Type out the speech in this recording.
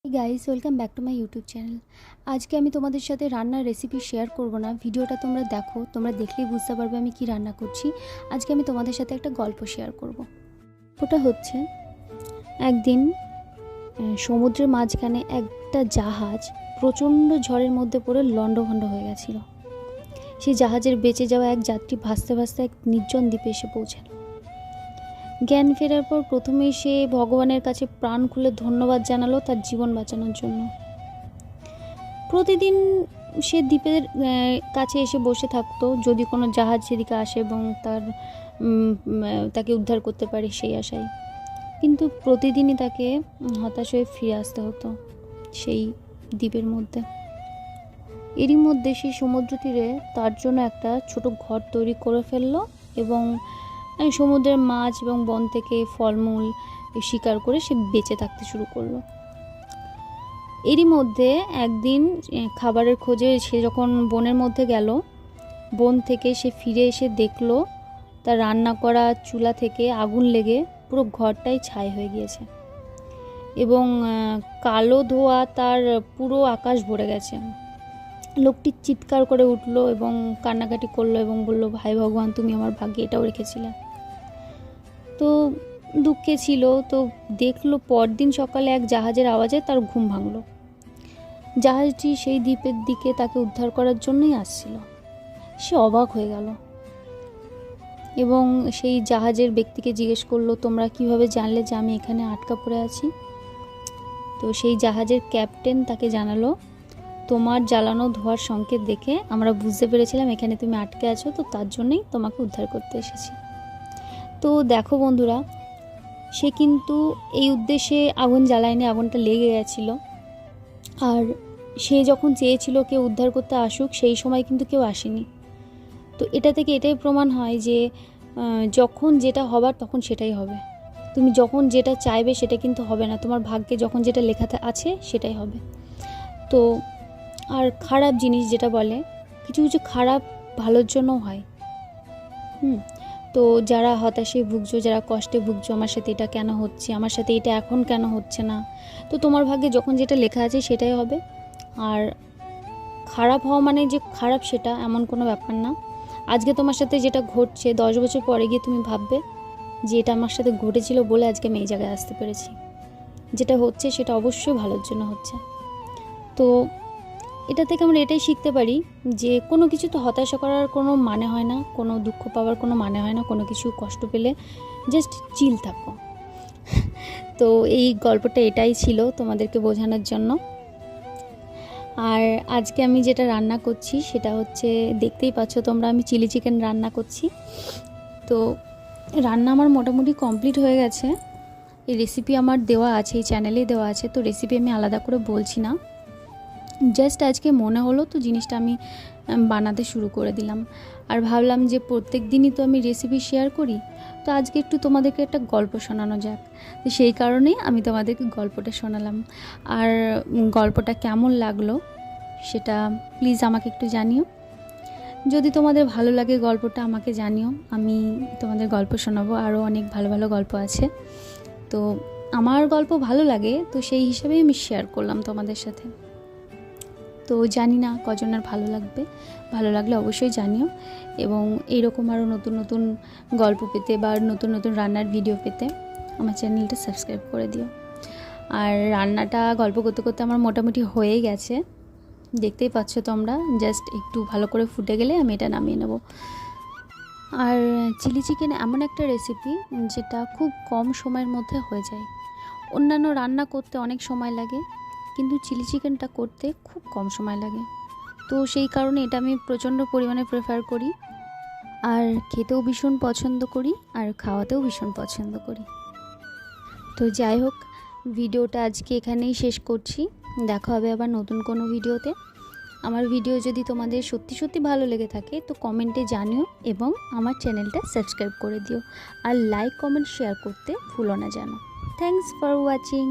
Guys welcome back to my YouTube channel. আজকে আমি তোমাদের সাথে রান্নার রেসিপি শেয়ার করব না, ভিডিওটা তোমরা দেখো, তোমরা দেখলেই বুঝতে পারবে আমি কি রান্না করছি। আজকে আমি তোমাদের সাথে একটা গল্প শেয়ার করব। ওটা হচ্ছে একদিন সমুদ্রের মাঝখানে একটা জাহাজ প্রচণ্ড ঝড়ের মধ্যে পড়ে লণ্ডভণ্ড হয়ে গেছিল। সেই জাহাজের বেঁচে যাওয়া এক যাত্রী ভাসতে ভাসতে এক নির্জন দ্বীপে এসে পৌঁছাল। জ্ঞান ফেরার পর প্রথমেই সে ভগবানের কাছে প্রাণ খুলে ধন্যবাদ জানালো তার জীবন বাঁচানোর জন্য। প্রতিদিন সে দ্বীপের কাছে এসে বসে থাকতো যদি কোনো জাহাজ সেদিকে আসে এবং তাকে উদ্ধার করতে পারে সেই আশায়। কিন্তু প্রতিদিনই তাকে হতাশ হয়ে ফিরে আসতে হতো সেই দ্বীপের মধ্যে। এরই মধ্যে সেই সমুদ্র তীরে তার জন্য একটা ছোট ঘর তৈরি করে ফেললো এবং সমুদ্রের মাছ এবং বন থেকে ফলমূল শিকার করে সে বেঁচে থাকতে শুরু করলো। এরই মধ্যে একদিন খাবারের খোঁজে সে যখন বনের মধ্যে গেল, বন থেকে সে ফিরে এসে দেখলো তার রান্না করা চুলা থেকে আগুন লেগে পুরো ঘরটাই ছাই হয়ে গিয়েছে এবং কালো ধোঁয়া তার পুরো আকাশ ভরে গেছে। লোকটি চিৎকার করে উঠলো এবং কান্নাকাটি করলো এবং বলল, ভাই ভগবান, তুমি আমার ভাগ্যে এটাও রেখেছিলে। তো দুঃখে ছিল। তো দেখলো পরদিন সকালে এক জাহাজের আওয়াজে তার ঘুম ভাঙল। জাহাজটি সেই দ্বীপের দিকে তাকে উদ্ধার করার জন্যই আসছিল। সে অবাক হয়ে গেল এবং সেই জাহাজের ব্যক্তিকে জিজ্ঞেস করলো, তোমরা কিভাবে জানলে যে আমি এখানে আটকা পড়ে আছি? তো সেই জাহাজের ক্যাপ্টেন তাকে জানালো, তোমার জ্বালানো ধোঁয়ার সংকেত দেখে আমরা বুঝতে পেরেছিলাম এখানে তুমি আটকে আছো, তো তার জন্যই তোমাকে উদ্ধার করতে এসেছি। তো দেখো বন্ধুরা, সে কিন্তু এই উদ্দেশ্যে আগুন জ্বালায়নি, আগুনটা লেগে গেছিল। আর সে যখন চেয়েছিল কেউ উদ্ধার করতে আসুক, সেই সময় কিন্তু কেউ আসেনি। তো এটা থেকে এটাই প্রমাণ হয় যে যখন যেটা হবার তখন সেটাই হবে। তুমি যখন যেটা চাইবে সেটা কিন্তু হবে না, তোমার ভাগ্যে যখন যেটা লেখা আছে সেটাই হবে। তো আর খারাপ জিনিস যেটা বলে, কিছু কিছু খারাপ ভালোর জন্যও হয়। তো যারা হতাশে ভুগছো, যারা কষ্টে ভুগছো, আমার সাথে এটা কেন হচ্ছে, আমার সাথে এটা এখন কেন হচ্ছে না, তো তোমার ভাগ্যে যখন যেটা লেখা আছে সেটাই হবে। আর খারাপ হওয়া মানে যে খারাপ সেটা এমন কোনো ব্যাপার না। আজকে তোমার সাথে যেটা ঘটছে 10 বছর পরে গিয়ে তুমি ভাববে যে এটা আমার সাথে ঘটেছিল বলে আজকে আমি এই জায়গায় আসতে পেরেছি। যেটা হচ্ছে সেটা অবশ্যই ভালোর জন্য হচ্ছে। তো এটা থেকে আমরা এটাই শিখতে পারি যে কোনো কিছু তো হতাশা করার কোনো মানে হয় না, কোনো দুঃখ পাওয়ার কোনো মানে হয় না, কোনো কিছু কষ্ট পেলে জাস্ট চিল থাকো। তো এই গল্পটা এটাই ছিল তোমাদেরকে বোঝানোর জন্য। আর আজকে আমি যেটা রান্না করছি সেটা হচ্ছে, দেখতেই পাচ্ছ তোমরা, আমি চিলি চিকেন রান্না করছি। তো রান্না আমার মোটামুটি কমপ্লিট হয়ে গেছে। এই রেসিপি আমার দেওয়া আছে, এই চ্যানেলে দেওয়া আছে, তো রেসিপি আমি আলাদা করে বলছি না। জাস্ট আজকে মনে হলো তো জিনিসটা আমি বানাতে শুরু করে দিলাম। আর ভাবলাম যে প্রত্যেক দিনই তো আমি রেসিপি শেয়ার করি, তো আজকে একটু তোমাদেরকে একটা গল্প শোনানো যাক। তো সেই কারণেই আমি তোমাদেরকে গল্পটা শোনালাম। আর গল্পটা কেমন লাগলো সেটা প্লিজ আমাকে একটু জানিও। যদি তোমাদের ভালো লাগে গল্পটা আমাকে জানিও, আমি তোমাদের গল্প শোনাবো। আরও অনেক ভালো ভালো গল্প আছে, তো আমার গল্প ভালো লাগে, তো সেই হিসাবেই আমি শেয়ার করলাম তোমাদের সাথে। তো জানি না কজনের ভালো লাগবে, ভালো লাগলে অবশ্যই জানিও। এবং এইরকম আরও নতুন নতুন গল্প পেতে বা নতুন নতুন রান্নার ভিডিও পেতে আমার চ্যানেলটা সাবস্ক্রাইব করে দিও। আর রান্নাটা গল্প করতে করতে আমার মোটামুটি হয়ে গেছে, দেখতেই পাচ্ছ তোমরা। জাস্ট একটু ভালো করে ফুটে গেলে আমি এটা নামিয়ে নেব। আর চিলি চিকেন এমন একটা রেসিপি যেটা খুব কম সময়ের মধ্যে হয়ে যায়। অন্যান্য রান্না করতে অনেক সময় লাগে, কিন্তু চিলি চিকেনটা করতে খুব কম সময় লাগে। তো সেই কারণে এটা আমি প্রচণ্ড পরিমাণে প্রেফার করি, আর খেতেও ভীষণ পছন্দ করি, আর খাওয়াতেও ভীষণ পছন্দ করি। তো যাই হোক, ভিডিওটা আজকে এখানেই শেষ করছি। দেখা হবে আবার নতুন কোনো ভিডিওতে। আমার ভিডিও যদি তোমাদের সত্যি সত্যি ভালো লেগে থাকে তো কমেন্টে জানিও এবং আমার চ্যানেলটা সাবস্ক্রাইব করে দিও। আর লাইক, কমেন্ট, শেয়ার করতে ভুলো না যেন। Thanks for watching.